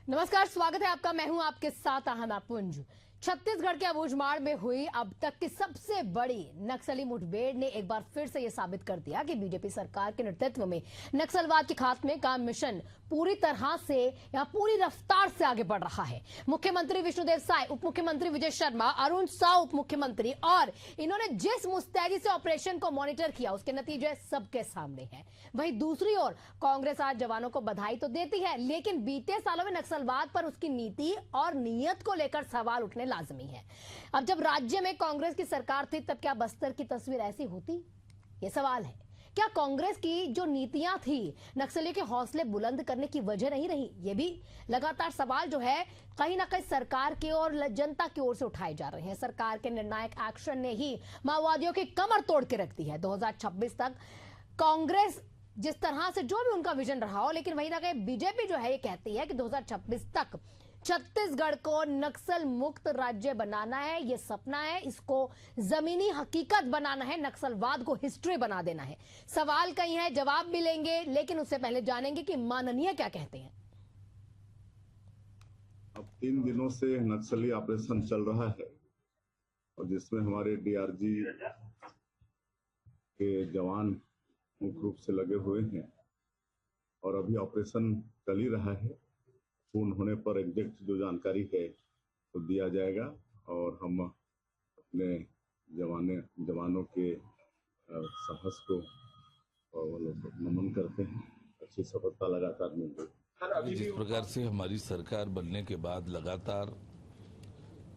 नमस्कार, स्वागत है आपका। मैं हूं आपके साथ आहना पुंज। छत्तीसगढ़ के अबूझमाड़ में हुई अब तक की सबसे बड़ी नक्सली मुठभेड़ ने एक बार फिर से यह साबित कर दिया कि बीजेपी सरकार के नेतृत्व में नक्सलवाद के खात्मे का मिशन पूरी तरह से या पूरी रफ्तार से आगे बढ़ रहा है। मुख्यमंत्री विष्णुदेव साय, उप मुख्यमंत्री विजय शर्मा, अरुण साव उप मुख्यमंत्री, और इन्होंने जिस मुस्तैदी से ऑपरेशन को मॉनिटर किया उसके नतीजे सबके सामने हैं। वहीं दूसरी ओर कांग्रेस आज जवानों को बधाई तो देती है, लेकिन बीते सालों में नक्सलवाद पर उसकी नीति और नीयत को लेकर सवाल उठने लाजमी है। अब जब राज्य में कांग्रेस की सरकार थी तब क्या बस्तर की तस्वीर ऐसी होती? ये सवाल है। क्या कांग्रेस की जो नीतियां थी नक्सलियों के हौसले बुलंद करने की वजह नहीं रही? ये भी लगातार सवाल जो है कहीं ना कहीं सरकार की और जनता की ओर से उठाए जा रहे हैं। सरकार के निर्णायक एक्शन ने ही माओवादियों की कमर तोड़ के रख दी है। 2026 तक कांग्रेस जिस तरह से जो भी उनका विजन रहा हो, लेकिन वहीं ना कहीं बीजेपी जो है ये कहती है कि 2026 तक छत्तीसगढ़ को नक्सल मुक्त राज्य बनाना है। ये सपना है, इसको जमीनी हकीकत बनाना है, नक्सलवाद को हिस्ट्री बना देना है। सवाल कई हैं, जवाब भी लेंगे, लेकिन उससे पहले जानेंगे कि माननीय क्या कहते हैं। अब 3 दिनों से नक्सली ऑपरेशन चल रहा है और जिसमें हमारे डीआरजी के जवान मुख्य रूप से लगे हुए हैं और अभी ऑपरेशन चल ही रहा है। पूर्ण होने पर एग्जैक्ट जो जानकारी है तो दिया जाएगा और हम अपने जवानों के साहस को नमन करते हैं। अच्छी सफलता लगातार मिल रही है। जिस प्रकार से हमारी सरकार बनने के बाद लगातार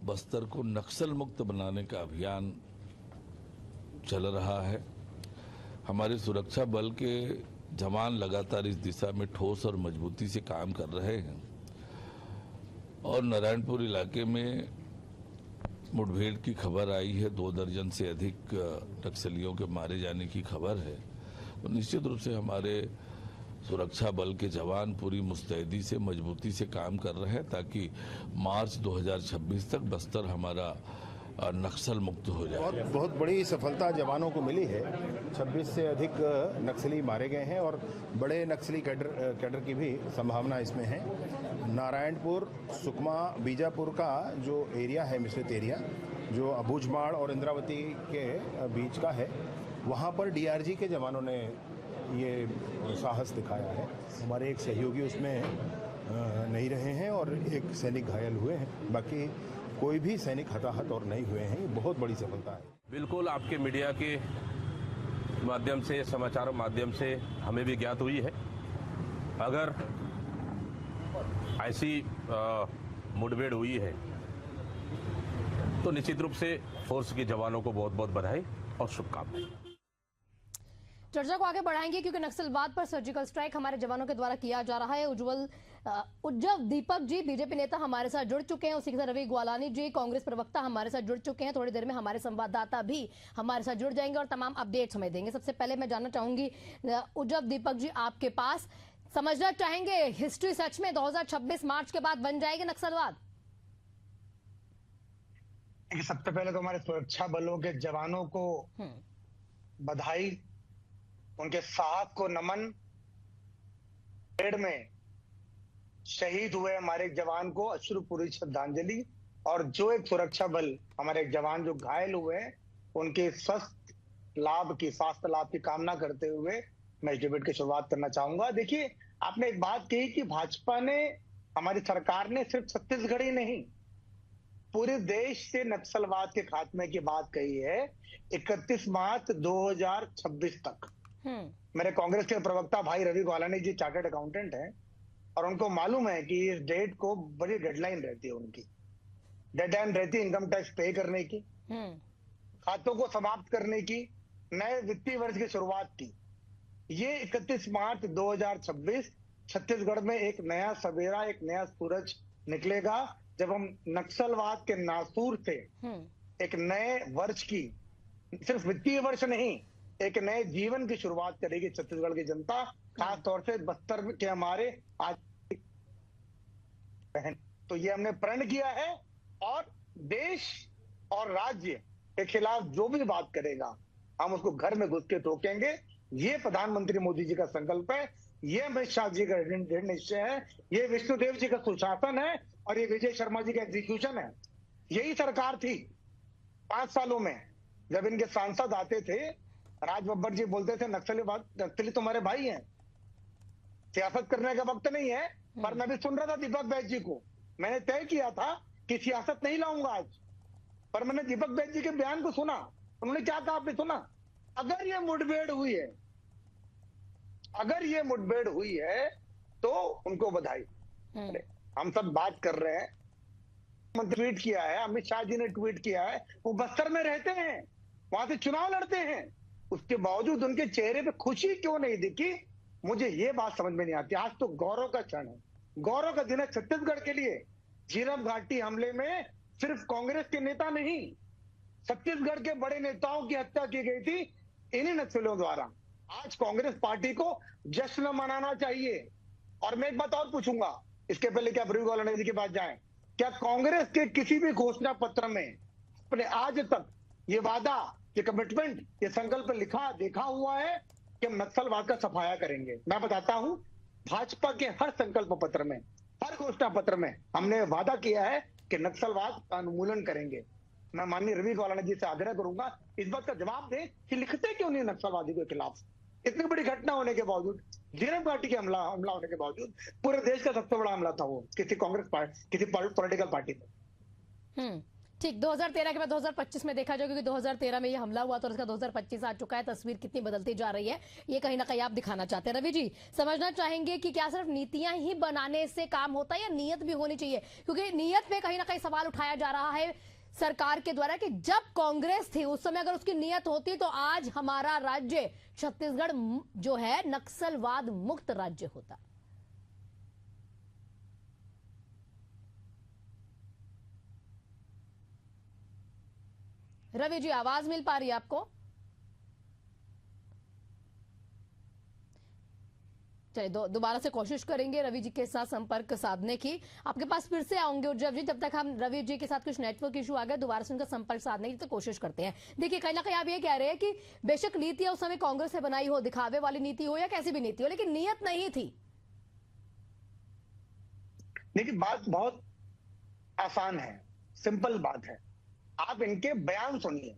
बस्तर को नक्सल मुक्त बनाने का अभियान चल रहा है, हमारे सुरक्षा बल के जवान लगातार इस दिशा में ठोस और मजबूती से काम कर रहे हैं और नारायणपुर इलाके में मुठभेड़ की खबर आई है। 2 दर्जन से अधिक नक्सलियों के मारे जाने की खबर है। तो निश्चित रूप से हमारे सुरक्षा बल के जवान पूरी मुस्तैदी से मजबूती से काम कर रहे हैं ताकि मार्च 2026 तक बस्तर हमारा नक्सल मुक्त हो जाए। बहुत बड़ी सफलता जवानों को मिली है। 26 से अधिक नक्सली मारे गए हैं और बड़े नक्सली कैडर की भी संभावना इसमें है। नारायणपुर, सुकमा, बीजापुर का जो एरिया है, मिश्रित एरिया जो अबूझमाड़ और इंद्रावती के बीच का है, वहाँ पर डीआरजी के जवानों ने ये साहस दिखाया है। हमारे एक सहयोगी उसमें नहीं रहे हैं और एक सैनिक घायल हुए हैं। बाकी कोई भी सैनिक हताहत और नहीं हुए हैं। ये बहुत बड़ी सफलता है। बिल्कुल, आपके मीडिया के माध्यम से, समाचार माध्यम से हमें भी ज्ञात हुई है। अगर ऐसी मुठभेड़ हुई है तो निश्चित रूप से फोर्स के जवानों को बहुत बहुत बधाई और शुभकामनाएं। चर्चा को आगे बढ़ाएंगे क्योंकि नक्सलवाद पर सर्जिकल स्ट्राइक हमारे जवानों के द्वारा किया जा रहा है। उज्जव दीपक जी बीजेपी नेता हमारे साथ जुड़ चुके हैं। उसी के साथ रवि ग्वालानी जी कांग्रेस प्रवक्ता हमारे साथ जुड़ चुके हैं। थोड़ी देर में हमारे संवाददाता भी हमारे साथ जुड़ जाएंगे और तमाम अपडेट्स हमें देंगे। सबसे पहले मैं जानना चाहूंगी उज्जव दीपक जी, आपके पास समझना चाहेंगे हिस्ट्री सच में 2026 मार्च के बाद बन जाएगी नक्सलवाद? सबसे पहले तो हमारे सुरक्षा बलों के जवानों को बधाई, उनके साहस को नमन। पेड़ में शहीद हुए हमारे जवान को अश्रुपूरी श्रद्धांजलि। और जो एक सुरक्षा बल हमारे जवान जो घायल हुए हैं उनके स्वास्थ्य लाभ की कामना करते हुए मैं इस डिबेट की शुरुआत करना चाहूंगा। देखिए, आपने एक बात कही कि भाजपा ने, हमारी सरकार ने सिर्फ छत्तीसगढ़ ही नहीं पूरे देश से नक्सलवाद के खात्मे की बात कही है। 31 मार्च 2026 तक। मेरे कांग्रेस के प्रवक्ता भाई रवि ग्वालानी जी चार्टर्ड अकाउंटेंट हैं और उनको मालूम है कि इस डेट को बड़ी डेडलाइन रहती है। उनकी डेडलाइन रहती है इनकम टैक्स पे करने की, खातों को समाप्त करने की, नए वित्तीय वर्ष की शुरुआत की। ये 31 मार्च 2026 छत्तीसगढ़ में एक नया सवेरा, एक नया सूरज निकलेगा जब हम नक्सलवाद के नासूर से एक नए वर्ष की, सिर्फ वित्तीय वर्ष नहीं, एक नए जीवन की शुरुआत करेगी छत्तीसगढ़ की जनता, खास तौर से बस्तर के हमारे आज बहन। तो ये हमने प्रण किया है और देश और राज्य के खिलाफ जो भी बात करेगा हम उसको घर में घुस के टोकेंगे। ये प्रधानमंत्री मोदी जी का संकल्प है। ये अमित शाह जी का दृढ़ निश्चय है, ये विष्णुदेव जी का सुशासन है और ये विजय शर्मा जी का एग्जीक्यूशन है। यही सरकार थी 5 सालों में। जब इनके सांसद आते थे, राज बब्बर जी बोलते थे नक्सली तुम्हारे भाई हैं, सियासत करने का वक्त नहीं है। पर मैं भी सुन रहा था दीपक बैज जी को, मैंने तय किया था कि सियासत नहीं लाऊंगा आज, पर मैंने दीपक बैज जी के बयान को सुना। उन्होंने क्या कहा आपने सुना? अगर ये मुठभेड़ हुई है, अगर ये मुठभेड़ हुई है तो उनको बधाई। अरे हम सब बात कर रहे हैं, ट्वीट किया है, अमित शाह जी ने ट्वीट किया है, वो बस्तर में रहते हैं, वहां से चुनाव लड़ते हैं, उसके बावजूद उनके चेहरे पे खुशी क्यों नहीं दिखी? मुझे ये बात समझ में नहीं आती। आज तो गौरव का क्षण है, गौरव का दिन है छत्तीसगढ़ के लिए। झीरम घाटी हमले में सिर्फ कांग्रेस के नेता नहीं, छत्तीसगढ़ के बड़े नेताओं की हत्या की गई थी इन्हीं नक्सलियों द्वारा। आज कांग्रेस पार्टी को जश्न मनाना चाहिए। और मैं एक बात और पूछूंगा, इसके पहले क्या ब्रू गौलानी जी के पास जाएं, क्या कांग्रेस के किसी भी घोषणा पत्र में अपने आज तक ये वादा, ये कमिटमेंट, ये संकल्प लिखा देखा हुआ है कि हम नक्सलवाद का सफाया करेंगे? मैं बताता हूं, भाजपा के हर संकल्प पत्र में, हर घोषणा पत्र में हमने वादा किया है कि नक्सलवाद का उन्मूलन करेंगे। मैं माननीय रवि गौलानी जी से आग्रह करूंगा इस बात का जवाब दें कि लिखते क्यों नहीं नक्सलवादी के खिलाफ? इतनी बड़ी घटना होने के बावजूद, झीरम घाटी के हमला होने के बावजूद, पूरे देश का सबसे बड़ा हमला था वो किसी कांग्रेस पार्टी, किसी पॉलिटिकल पार्टी में। ठीक, 2013 के बाद 2025 में देखा जाए, क्योंकि 2013 में ये हमला हुआ तो उसका 2025 आ चुका है, तस्वीर कितनी बदलती जा रही है ये कहीं ना कहीं आप दिखाना चाहते हैं। रवि जी, समझना चाहेंगे कि क्या सिर्फ नीतियां ही बनाने से काम होता है या नीयत भी होनी चाहिए? क्योंकि नीयत पे कहीं ना कहीं सवाल उठाया जा रहा है सरकार के द्वारा कि जब कांग्रेस थी उस समय अगर उसकी नीयत होती तो आज हमारा राज्य छत्तीसगढ़ जो है नक्सलवाद मुक्त राज्य होता। रवि जी, आवाज मिल पा रही है आपको? चलिए दोबारा से कोशिश करेंगे रवि जी के साथ संपर्क साधने की। आपके पास फिर से आऊंगे उज्जव जी, जब तक हम रवि जी के साथ कुछ नेटवर्क इशू आ गया दोबारा से उनका संपर्क साधने की तो कोशिश करते हैं। देखिए, कहीं ना कहीं आप ये कह रहे हैं कि बेशक नीतियां उस समय कांग्रेस ने बनाई हो, दिखावे वाली नीति हो या कैसी भी नीति हो, लेकिन नीयत नहीं थी। देखिए, बात बहुत आसान है, सिंपल बात है। आप इनके बयान सुनिए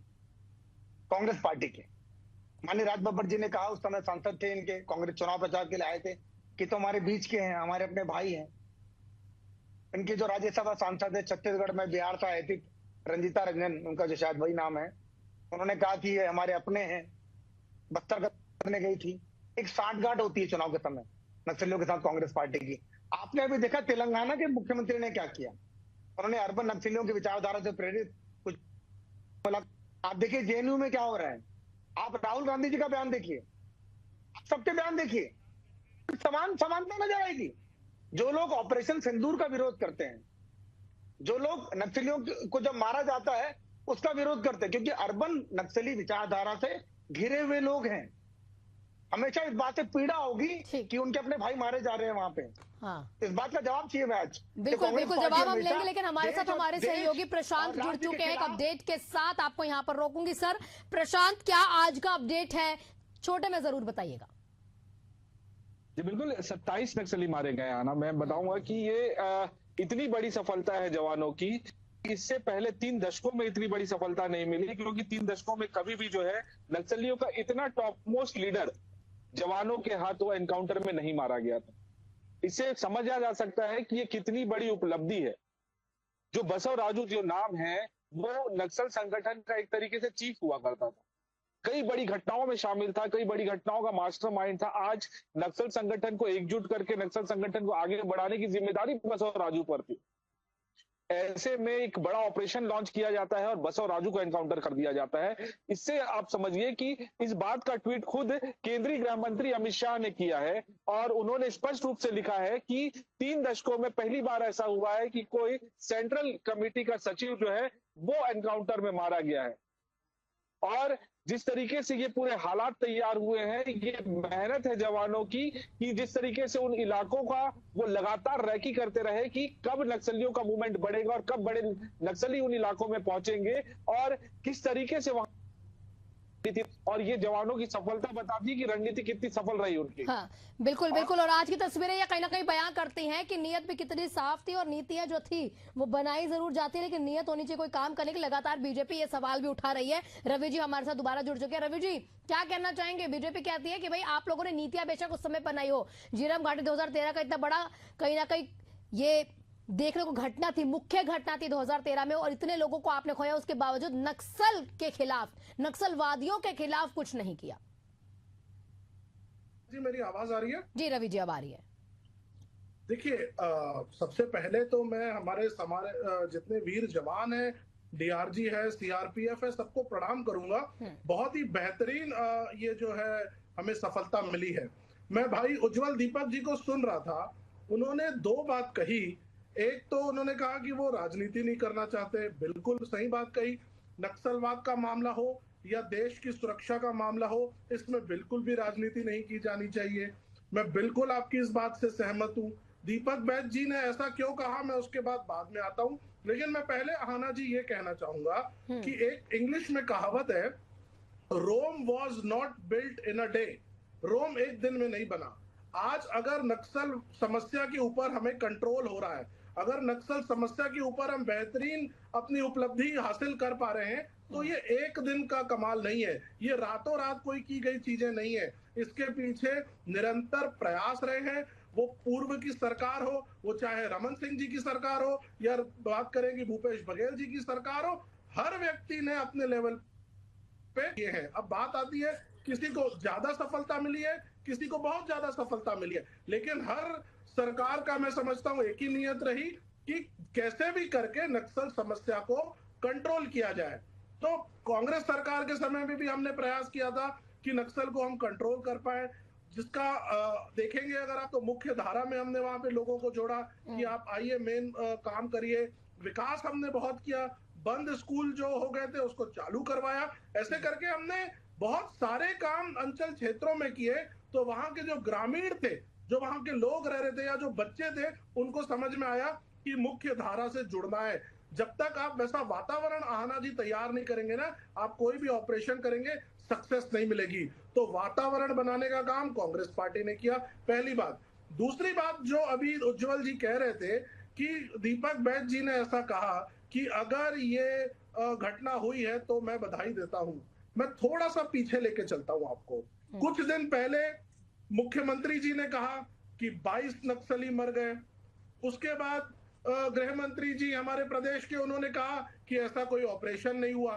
कांग्रेस पार्टी के। माननीय राज बब्बर जी ने कहा, उस समय सांसद थे इनके, कांग्रेस चुनाव प्रचार के लिए आए थे, कि तो हमारे बीच के हैं, हमारे अपने भाई हैं। इनके जो राज्यसभा सांसद है छत्तीसगढ़ में, बिहार से आए थे, रंजीता रंजन उनका जो शायद वही नाम है, उन्होंने कहा कि ये हमारे अपने हैं। बस्तर करने गई थी, एक साठगांठ होती है चुनाव के समय नक्सलियों के साथ कांग्रेस पार्टी की। आपने अभी देखा तेलंगाना के मुख्यमंत्री ने क्या किया, उन्होंने अर्बन नक्सलियों की विचारधारा से प्रेरित कुछ बोला। आप देखिए जेएनयू में क्या हो रहा है, आप राहुल गांधी जी का बयान देखिए, सबके बयान देखिए, समानता नजर आएगी। जो लोग ऑपरेशन सिंदूर का विरोध करते हैं, जो लोग नक्सलियों को जब मारा जाता है उसका विरोध करते हैं, क्योंकि अर्बन नक्सली विचारधारा से घिरे हुए लोग हैं, हमेशा इस बात से पीड़ा होगी कि उनके अपने भाई मारे जा रहे हैं वहां पे। हाँ। इस बात का जवाब चाहिए मैं आज। बिल्कुल बिल्कुल जवाब हम लेंगे, लेकिन हमारे साथ हमारे सहयोगी प्रशांत जुड़ चुके हैं एक अपडेट के साथ। आपको यहाँ पर रोकूंगी। सर प्रशांत, क्या आज का अपडेट है? छोटे में जरूर बताइएगा। जी बिल्कुल, 27 नक्सली मारे गए आना। मैं बताऊंगा कि ये इतनी बड़ी सफलता है जवानों की, इससे पहले 3 दशकों में इतनी बड़ी सफलता नहीं मिली, क्योंकि 3 दशकों में कभी भी जो है नक्सलियों का इतना टॉप मोस्ट लीडर जवानों के हाथों एनकाउंटर में नहीं मारा गया था। इससे समझा जा सकता है कि ये कितनी बड़ी उपलब्धि है। जो बसव राजू जो नाम है, वो नक्सल संगठन का एक तरीके से चीफ हुआ करता था, कई बड़ी घटनाओं में शामिल था, कई बड़ी घटनाओं का मास्टरमाइंड था। आज नक्सल संगठन को एकजुट करके नक्सल संगठन को आगे बढ़ाने की जिम्मेदारी बसव राजू पर थी। ऐसे में एक बड़ा ऑपरेशन लॉन्च किया जाता है और बसव राजू को एनकाउंटर कर दिया जाता है। इससे आप समझिए कि इस बात का ट्वीट खुद केंद्रीय गृह मंत्री अमित शाह ने किया है और उन्होंने स्पष्ट रूप से लिखा है कि 3 दशकों में पहली बार ऐसा हुआ है कि कोई सेंट्रल कमेटी का सचिव जो है वो एनकाउंटर में मारा गया है। और जिस तरीके से ये पूरे हालात तैयार हुए हैं, ये मेहनत है जवानों की कि जिस तरीके से उन इलाकों का वो लगातार रैकी करते रहे कि कब नक्सलियों का मूवमेंट बढ़ेगा और कब बड़े नक्सली उन इलाकों में पहुंचेंगे और किस तरीके से वहां थी, और ये जवानों की सफलता बताती है कि रणनीति कितनी सफल रही उनकी। हाँ, बिल्कुल बिल्कुल। और आज की तस्वीरें ये कहीं ना कहीं बयां करती हैं कि नीयत भी कितनी साफ थी, और नीतियां जो थी वो बनाई जरूर जाती है, लेकिन नीयत होनी चाहिए कोई काम करने की। लगातार बीजेपी ये सवाल भी उठा रही है। रवि जी हमारे साथ दोबारा जुड़ चुके हैं। रवि जी, क्या कहना चाहेंगे? बीजेपी कहती है कि भाई आप लोगों ने नीतियां बेशक उस समय बनाई हो, झीरम घाटी 2013 का इतना बड़ा कहीं ना कहीं ये देखने को घटना थी, मुख्य घटना थी 2013 में, और इतने लोगों को आपने खोया, उसके बावजूद नक्सल के खिलाफ, नक्सलवादियों के खिलाफ कुछ नहीं किया। जी मेरी आवाज आ रही है? जी रवि जी, अब आ रही है। देखिए, सबसे पहले तो मैं हमारे जितने वीर जवान हैं, डीआरजी है, सीआरपीएफ है, सबको प्रणाम करूंगा। बहुत ही बेहतरीन ये जो है हमें सफलता मिली है। मैं भाई उज्जवल दीपक जी को सुन रहा था, उन्होंने दो बात कही। एक तो उन्होंने कहा कि वो राजनीति नहीं करना चाहते, बिल्कुल सही बात कही। नक्सलवाद का मामला हो या देश की सुरक्षा का मामला हो, इसमें बिल्कुल भी राजनीति नहीं की जानी चाहिए। मैं बिल्कुल आपकी इस बात से सहमत हूँ। दीपक बैद जी ने ऐसा क्यों कहा, मैं उसके बाद में आता हूँ, लेकिन मैं पहले अहाना जी ये कहना चाहूंगा कि एक इंग्लिश में कहावत है, Rome was not built in a day. Rome एक दिन में नहीं बना। आज अगर नक्सल समस्या के ऊपर हमें कंट्रोल हो रहा है, अगर नक्सल समस्या के ऊपर हम बेहतरीन अपनी उपलब्धि हासिल कर पा रहे हैं, तो ये एक दिन का कमाल नहीं है, ये रातों रात कोई की गई चीजें नहीं है। इसके पीछे निरंतर प्रयास रहे हैं। वो पूर्व की सरकार हो, वो चाहे रमन सिंह जी की सरकार हो, या बात करेंगे भूपेश बघेल जी की सरकार हो, हर व्यक्ति ने अपने लेवल पे किए हैं। अब बात आती है, किसी को ज्यादा सफलता मिली है, किसी को बहुत ज्यादा सफलता मिली है, लेकिन हर सरकार का मैं समझता हूं एक ही नियत रही कि कैसे भी करके नक्सल समस्या को कंट्रोल किया जाए। तो कांग्रेस सरकार के समय में भी हमने प्रयास किया था कि नक्सल को हम कंट्रोल कर पाए, जिसका देखेंगे अगर आप, तो मुख्य धारा में हमने वहां पे लोगों को जोड़ा कि आप आइए, मेन काम करिए। विकास हमने बहुत किया, बंद स्कूल जो हो गए थे उसको चालू करवाया। ऐसे करके हमने बहुत सारे काम अंचल क्षेत्रों में किए। तो वहां के जो ग्रामीण थे, जो वहां के लोग रह रहे थे या जो बच्चे थे, उनको समझ में आया कि मुख्य धारा से जुड़ना है। जब तक आप वैसा वातावरण आना जी तैयार नहीं करेंगे ना, आप कोई भी ऑपरेशन करेंगे, सक्सेस नहीं मिलेगी। तो वातावरण बनाने का काम कांग्रेस पार्टी ने किया, पहली बात। दूसरी बात, जो अभी उज्जवल जी कह रहे थे कि दीपक बैद जी ने ऐसा कहा कि अगर ये घटना हुई है तो मैं बधाई देता हूं। मैं थोड़ा सा पीछे लेके चलता हूं आपको। कुछ दिन पहले मुख्यमंत्री जी ने कहा कि 22 नक्सली मर गए। उसके बाद गृह मंत्री जी हमारे प्रदेश के, उन्होंने कहा कि ऐसा कोई ऑपरेशन नहीं हुआ।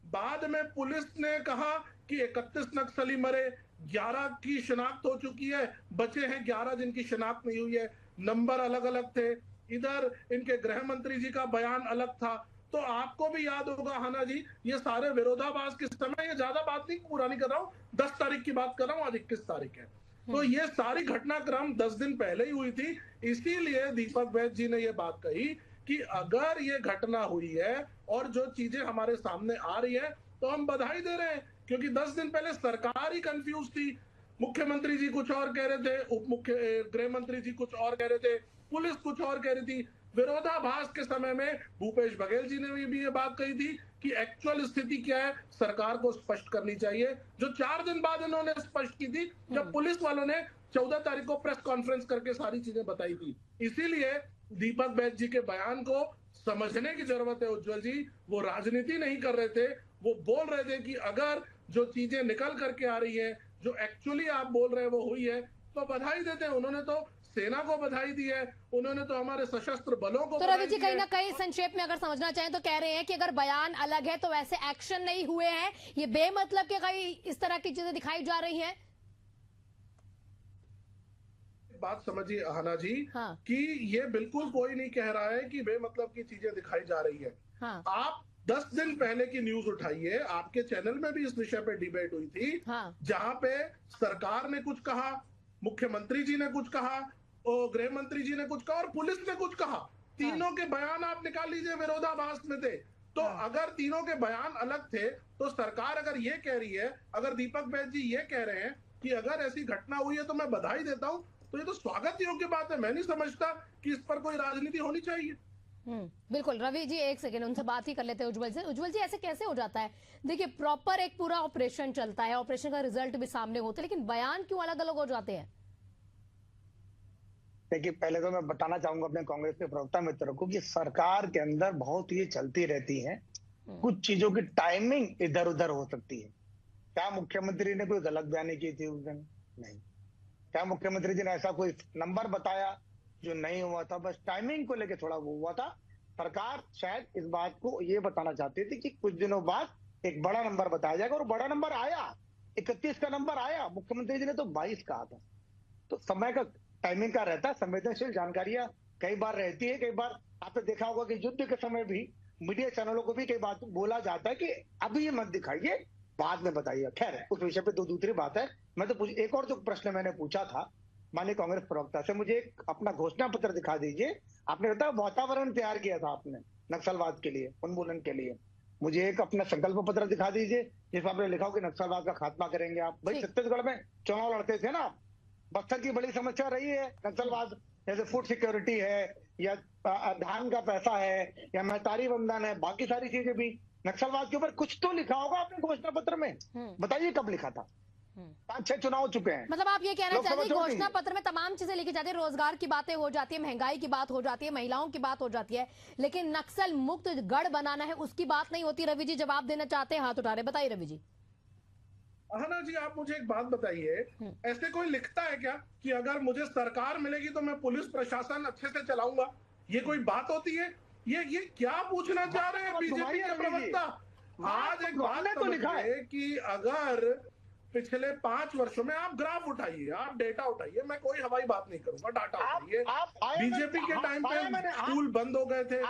बाद में पुलिस ने कहा कि 31 नक्सली मरे, 11 की शिनाख्त हो चुकी है, बचे हैं 11 जिनकी शिनाख्त नहीं हुई है, नंबर अलग अलग थे। इधर इनके गृह मंत्री जी का बयान अलग था। तो आपको भी याद होगा हाना जी, ये सारे विरोधाभास के समय, ये ज्यादा बात नहीं पुरानी कर रहा हूँ, 10 तारीख की बात कर रहा हूँ, आज 21 तारीख है। तो ये सारी घटनाक्रम 10 दिन पहले ही हुई थी। इसीलिए दीपक बैद जी ने ये बात कही कि अगर ये घटना हुई है और जो चीजें हमारे सामने आ रही है, तो हम बधाई दे रहे हैं, क्योंकि 10 दिन पहले सरकार ही कंफ्यूज थी। मुख्यमंत्री जी कुछ और कह रहे थे, उप मुख्य गृह मंत्री जी कुछ और कह रहे थे, पुलिस कुछ और कह रही थी। विरोधाभास के समय में भूपेश बघेल जी ने भी ये बात कही थी कि एक्चुअल स्थिति क्या है, सरकार को स्पष्ट करनी चाहिए, जो 4 दिन बाद इन्होंने स्पष्ट की थी, जब पुलिस वालों ने 14 तारीख को प्रेस कॉन्फ्रेंस करके सारी चीजें बताई थी। इसीलिए दीपक बैद जी के बयान को समझने की जरूरत है उज्जवल जी। वो राजनीति नहीं कर रहे थे, वो बोल रहे थे कि अगर जो चीजें निकल करके आ रही है, जो एक्चुअली आप बोल रहे हैं वो हुई है, तो बधाई देते हैं। उन्होंने तो सेना को बधाई दी है, उन्होंने तो हमारे सशस्त्र बलों को। तो रवि जी, कहीं ना कहीं संक्षेप में अगर समझना चाहें तो कह रहे हैं कि अगर बयान अलग है तो वैसे एक्शन नहीं हुए हैं, ये बेमतलब के कहीं इस तरह की चीजें दिखाई जा रही हैं। बात समझिए अहाना जी, हाँ। कि ये बिल्कुल कोई नहीं कह रहा है कि बेमतलब की चीजें दिखाई जा रही है। हाँ। आप 10 दिन पहले की न्यूज उठाइए, आपके चैनल में भी इस विषय पे डिबेट हुई थी। हाँ। जहां पे सरकार ने कुछ कहा, मुख्यमंत्री जी ने कुछ कहा, और गृह मंत्री जी ने कुछ कहा, और पुलिस ने कुछ कहा। तीनों के बयान आप निकाल लीजिए, विरोधाभास में थे। तो अगर तीनों के बयान अलग थे, तो सरकार अगर ये कह रही है, अगर दीपक बैद जी ये कह रहे हैं कि अगर ऐसी घटना हुई है तो मैं बधाई देता हूं, तो ये तो स्वागत योग्य बात है। मैं नहीं समझता कि इस पर कोई राजनीति होनी चाहिए। बिल्कुल। रवि जी एक सेकेंड उनसे बात ही कर लेते हैं उज्जवल से। उज्जवल जी ऐसे कैसे हो जाता है? देखिए प्रॉपर एक पूरा ऑपरेशन चलता है, ऑपरेशन का रिजल्ट भी सामने होता है, लेकिन बयान क्यों अलग अलग हो जाते हैं? देखिए पहले तो मैं बताना चाहूंगा अपने कांग्रेस के प्रवक्ता मित्रों को कि सरकार के अंदर बहुत ये चलती रहती है, कुछ चीजों की टाइमिंग इधर उधर हो सकती है। क्या मुख्यमंत्री ने कोई गलत बयानी की थी उस दिन? नहीं। क्या मुख्यमंत्री जी ने ऐसा कोई नंबर बताया जो नहीं हुआ था? बस टाइमिंग को लेकर थोड़ा वो हुआ था। सरकार शायद इस बात को ये बताना चाहती थी कि कुछ दिनों बाद एक बड़ा नंबर बताया जाएगा, और बड़ा नंबर आया, 31 का नंबर आया। मुख्यमंत्री जी ने तो 22 कहा था। तो समय का टाइमिंग का रहता है, संवेदनशील जानकारियां कई बार रहती है। कई बार आपने देखा होगा कि युद्ध के समय भी मीडिया चैनलों को भी कई बार बोला जाता है कि अभी ये मत दिखाइए, बाद में बताइए। खैर उस विषय पे दूसरी बात है। मैं तो एक और जो प्रश्न मैंने पूछा था माननीय कांग्रेस प्रवक्ता से, मुझे एक अपना घोषणा पत्र दिखा दीजिए। आपने बताया वातावरण तैयार किया था आपने नक्सलवाद के लिए, उन्मूलन के लिए। मुझे एक अपना संकल्प पत्र दिखा दीजिए जिसमें आपने लिखा हो कि नक्सलवाद का खात्मा करेंगे आप। भाई छत्तीसगढ़ में चुनाव लड़ते थे ना, बस्तर की बड़ी समस्या रही है नक्सलवाद, जैसे फूड सिक्योरिटी है, या धान का पैसा है, या महतारी बंधन है, बाकी सारी चीजें भी। नक्सलवाद के ऊपर कुछ तो लिखा होगा आपने घोषणा पत्र में, बताइए कब लिखा था? 5-6 चुनाव हो चुके हैं। मतलब आप ये कहना चाहते हैं घोषणा पत्र में तमाम चीजें लिखी जाती है, रोजगार की बातें हो जाती है, महंगाई की बात हो जाती है, महिलाओं की बात हो जाती है, लेकिन नक्सल मुक्त गढ़ बनाना है उसकी बात नहीं होती। रवि जी जवाब देना चाहते हैं, हाथ उठा रहे, बताइए रवि जी। अहना जी आप मुझे एक बात बताइए, ऐसे कोई लिखता है क्या कि अगर मुझे सरकार मिलेगी तो मैं पुलिस प्रशासन अच्छे से चलाऊंगा? ये कोई बात होती है? ये क्या पूछना चाह रहे हैं बीजेपी के प्रवक्ता? आज एक बात तो लिखा है कि अगर पिछले 5 वर्षों में आप ग्राफ उठाइए, आप डेटा उठाइए, मैं कोई हवाई बात नहीं करूंगा, डाटा उठाइए। बीजेपी के टाइम पे स्कूल बंद हो गए थे,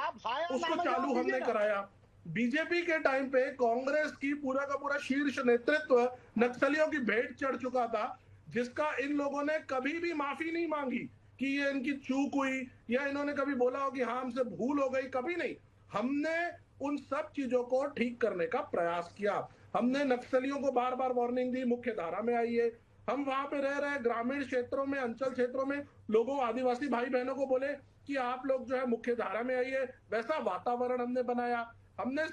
उसको चालू हमने कराया। बीजेपी के टाइम पे कांग्रेस की पूरा का पूरा शीर्ष नेतृत्व नक्सलियों की भेंट चढ़ चुका था, जिसका इन लोगों ने कभी भी माफी नहीं मांगी कि ये इनकी चूक हुई, या इन्होंने कभी बोला हो कि हाँ हमसे भूल हो गई, कभी नहीं। हमने उन सब चीजों को ठीक करने का प्रयास किया। हमने नक्सलियों को बार बार वार्निंग दी, मुख्य धारा में आइए। हम वहां पे रह रहे ग्रामीण क्षेत्रों में, अंचल क्षेत्रों में लोगों, आदिवासी भाई बहनों को बोले कि आप लोग जो है मुख्य धारा में आइए। वैसा वातावरण हमने बनाया। हमने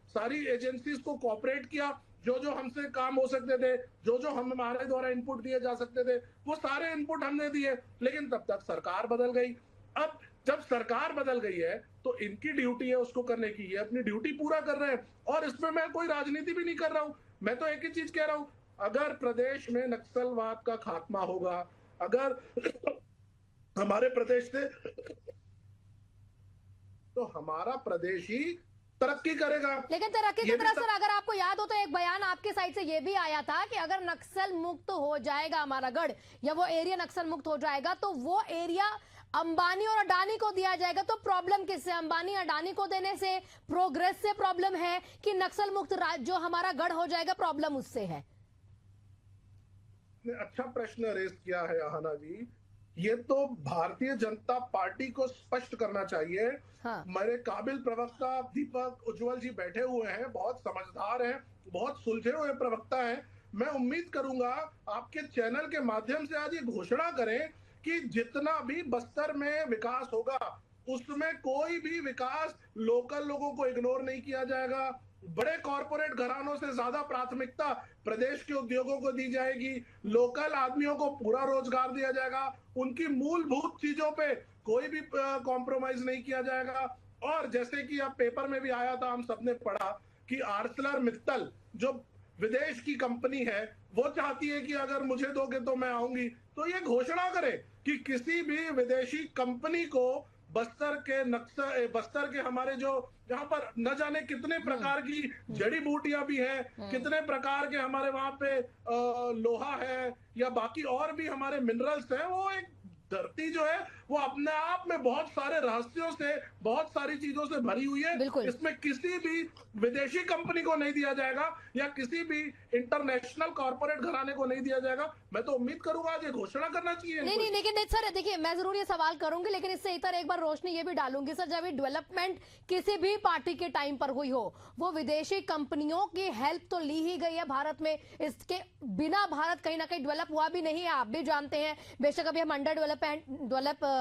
सारी एजेंसीज को कोऑपरेट किया, जो जो हमसे काम हो सकते थे, जो जो हमारे द्वारा इनपुट दिए जा सकते थे, वो सारे इनपुट हमने दिए। लेकिन तब तक सरकार बदल गई। अब जब सरकार बदल गई है तो इनकी ड्यूटी है उसको करने की, ये अपनी ड्यूटी पूरा कर रहे हैं, और इसमें मैं कोई राजनीति भी नहीं कर रहा हूं। मैं तो एक ही चीज कह रहा हूं, अगर प्रदेश में नक्सलवाद का खात्मा होगा, अगर हमारे प्रदेश से, तो हमारा प्रदेश ही तरक्की करेगा। लेकिन तरक्की की तरह सर अगर आपको याद हो तो एक बयान आपके साइड से ये भी आया था कि अगर नक्सल मुक्त हो जाएगा हमारा गढ़, या वो एरिया नक्सल मुक्त हो जाएगा, तो वो एरिया अंबानी और अडानी को दिया जाएगा। तो प्रॉब्लम किससे? अंबानी अडानी को देने से प्रोग्रेस से प्रॉब्लम है, कि नक्सल मुक्त जो हमारा गढ़ हो जाएगा प्रॉब्लम उससे है? अच्छा प्रश्न रेस किया है अहाना जी। ये तो भारतीय जनता पार्टी को स्पष्ट करना चाहिए। हाँ। मेरे काबिल प्रवक्ता दीपक उज्जवल जी बैठे हुए हैं, बहुत समझदार हैं, बहुत सुलझे हुए प्रवक्ता हैं। मैं उम्मीद करूंगा आपके चैनल के माध्यम से आज ये घोषणा करें कि जितना भी बस्तर में विकास होगा उसमें कोई भी विकास लोकल लोगों को इग्नोर नहीं किया जाएगा। बड़े कॉरपोरेट घरानों से ज्यादा प्राथमिकता प्रदेश के उद्योगों को दी जाएगी। लोकल आदमियों को पूरा रोजगार दिया जाएगा। उनकी मूलभूत चीजों पे कोई भी कॉम्प्रोमाइज नहीं किया जाएगा। और जैसे कि अब पेपर में भी आया था, हम सबने पढ़ा कि आर्सलर मित्तल जो विदेश की कंपनी है, वो चाहती है कि अगर मुझे दोगे तो मैं आऊंगी। तो ये घोषणा करे कि किसी भी विदेशी कंपनी को बस्तर के हमारे जो जहाँ पर न जाने कितने प्रकार की जड़ी बूटियां भी हैं, कितने प्रकार के हमारे वहां पे लोहा है या बाकी और भी हमारे मिनरल्स हैं, वो एक धरती जो है वो अपने आप में बहुत सारे रहस्यों से, बहुत सारी चीजों से भरी हुई है। इसमें किसी भी विदेशी कंपनी को नहीं दिया जाएगा या किसी भी इंटरनेशनल कॉर्पोरेट घराने को नहीं दिया जाएगा। मैं तो उम्मीद करूंगा आज ये घोषणा करना चाहिए। नहीं लेकिन सर देखिए, मैं जरूर ये सवाल करूंगी, लेकिन इससे इतर एक बार रोशनी ये भी डालूंगी सर, जब डेवलपमेंट किसी भी पार्टी के टाइम पर हुई हो, वो विदेशी कंपनियों की हेल्प तो ली ही गई है भारत में। इसके बिना भारत कहीं ना कहीं डेवलप हुआ भी नहीं है, आप भी जानते हैं। बेशक अभी हम अंडर डेवलप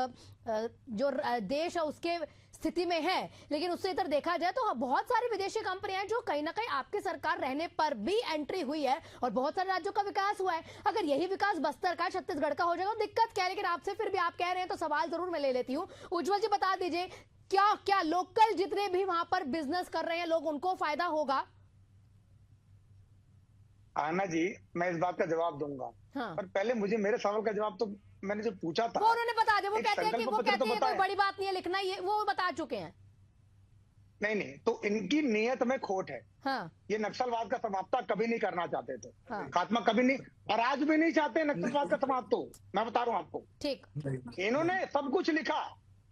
जो देश है उसके स्थिति में है, लेकिन उससे इधर देखा जाए तो बहुत सारी विदेशी कंपनियां जो कहीं ना कहीं आपकी सरकार रहने पर भी एंट्री हुई है और बहुत सारे राज्यों का विकास हुआ है। अगर यही विकास बस्तर का, छत्तीसगढ़ का हो जाएगा तो दिक्कत क्या है? लेकिन आपसे फिर भी आप कह रहे हैं तो सवाल जरूर मैं ले लेती हूँ। उज्जवल जी बता दीजिए, क्या क्या लोकल जितने भी वहां पर बिजनेस कर रहे हैं लोग, उनको फायदा होगा? आना जी, मैं इस बात का जवाब दूंगा। हाँ। पर पहले मुझे मेरे सवाल का जवाब तो मैंने जो पूछा था वो उन्होंने बता दिया। वो एक कहते हैं कि संकल्प वो पत्र कहते तो हैं कोई बताया। बड़ी बात नहीं है लिखना, ये वो बता चुके हैं। नहीं, तो इनकी नीयत में खोट है। हाँ। ये नक्सलवाद का समाप्त कभी नहीं करना चाहते थे। हाँ। खात्मा कभी नहीं, और आज भी नहीं चाहते नक्सलवाद का समाप्त। तो मैं बता रहा हूँ आपको, ठीक। इन्होंने सब कुछ लिखा,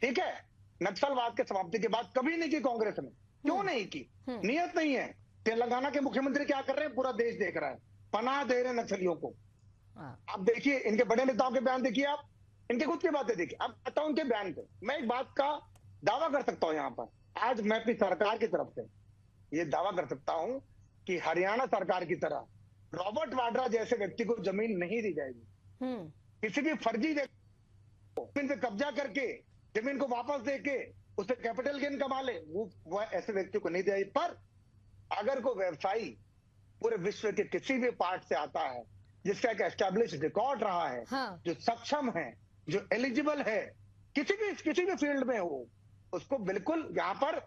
ठीक है, नक्सलवाद के समाप्ति की बात कभी नहीं की कांग्रेस ने। क्यों नहीं की? नियत नहीं है। तेलंगाना के मुख्यमंत्री क्या कर रहे हैं? पूरा देश देख रहा है, पनाह दे रहे हैं नक्सलियों को। आप देखिए, इनके बड़े नेताओं के बयान देखिए, आप इनके खुद की बातें देखिए। अब आता हूं इनके बयान पे। मैं एक बात का दावा कर सकता हूं यहाँ पर, आज मैं अपनी सरकार की तरफ से ये दावा कर सकता हूं कि हरियाणा सरकार की तरह रॉबर्ट वाड्रा जैसे व्यक्ति को जमीन नहीं दी जाएगी। किसी भी फर्जी जमीन पे कब्जा करके जमीन को वापस देके उससे कैपिटल गेन कमा ले, वो ऐसे व्यक्ति को नहीं दी जाएगी। पर अगर कोई व्यवसायी पूरे विश्व के किसी भी पार्ट से आता है, जिसका एक एस्टैब्लिश रिकॉर्ड रहा है, हाँ। जो सक्षम है, जो एलिजिबल है, किसी भी फील्ड में हो, उसको बिल्कुल यहाँ पर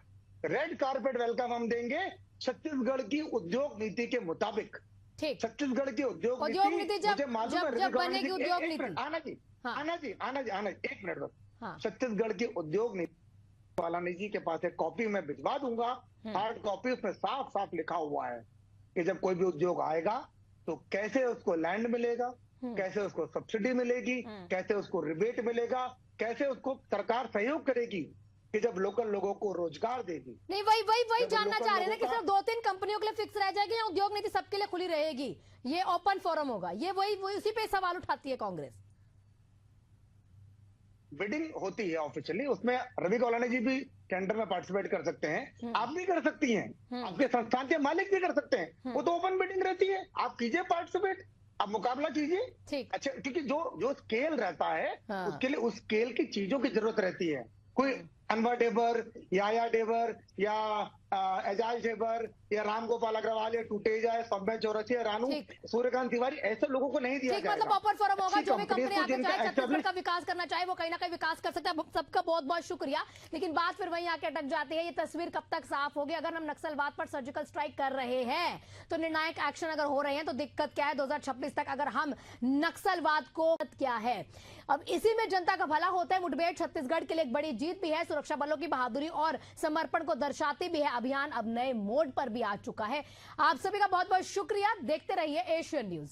रेड कारपेट वेलकम हम देंगे, छत्तीसगढ़ की उद्योग नीति के मुताबिक। ठीक। छत्तीसगढ़ की उद्योग नीति मुझे मालूम है, जब बनेगी उद्योग नीति। आना जी, एक मिनट बस। हाँ। छत्तीसगढ़ की उद्योग नीति वालानी जी के पास एक कॉपी मैं भिजवा दूंगा, हार्ड कॉपी। उसमें साफ साफ लिखा हुआ है कि जब कोई भी उद्योग आएगा तो कैसे उसको लैंड मिलेगा, कैसे उसको सब्सिडी मिलेगी, कैसे उसको रिबेट मिलेगा, कैसे उसको सरकार सहयोग करेगी कि जब लोकल लोगों को रोजगार देगी। नहीं, वही जानना चाह रहे हैं ना कि सिर्फ 2-3 कंपनियों के लिए फिक्स रह जाएगी या उद्योग नीति सबके लिए खुली रहेगी? ये ओपन फोरम होगा? ये वही उसी पे सवाल उठाती है कांग्रेस। बिडिंग होती है ऑफिशियली, उसमें रवि कौलानी जी भी टेंडर में पार्टिसिपेट कर सकते हैं, आप भी कर सकती हैं, आपके संस्थान के मालिक भी कर सकते हैं। वो तो ओपन बिडिंग रहती है, आप कीजिए पार्टिसिपेट, आप मुकाबला कीजिए। अच्छा, क्योंकि जो स्केल रहता है, उसके लिए उस स्केल की चीजों की जरूरत रहती है। कोई अनवर डेबर, याया डेबर या एजाज डेबर या रामगोपाल अग्रवाल या टूटेजा या सौम्या चौरसिया, रानू, सूर्यकांत तिवारी, ऐसे लोगों को नहीं दिया जाएगा। मतलब ओपन फोरम होगा, जो भी कंपनी आगे चाहे छत्तीसगढ़ का विकास करना चाहे वो कहीं ना कहीं विकास कर सकता है। सबका बहुत बहुत शुक्रिया। लेकिन बात फिर वहीं आके अटक जाती है, ये तस्वीर कब तक साफ होगी? अगर हम नक्सलवाद पर सर्जिकल स्ट्राइक कर रहे हैं तो निर्णायक एक्शन अगर हो रहे हैं तो दिक्कत क्या है 2026 तक? अगर हम नक्सलवाद को क्या है, अब इसी में जनता का भला होता है। मुठभेड़ छत्तीसगढ़ के लिए एक बड़ी जीत भी है, सुरक्षा बलों की बहादुरी और समर्पण को दर्शाती भी है। अभियान अब नए मोड पर भी आ चुका है। आप सभी का बहुत बहुत शुक्रिया। देखते रहिए एशियन न्यूज।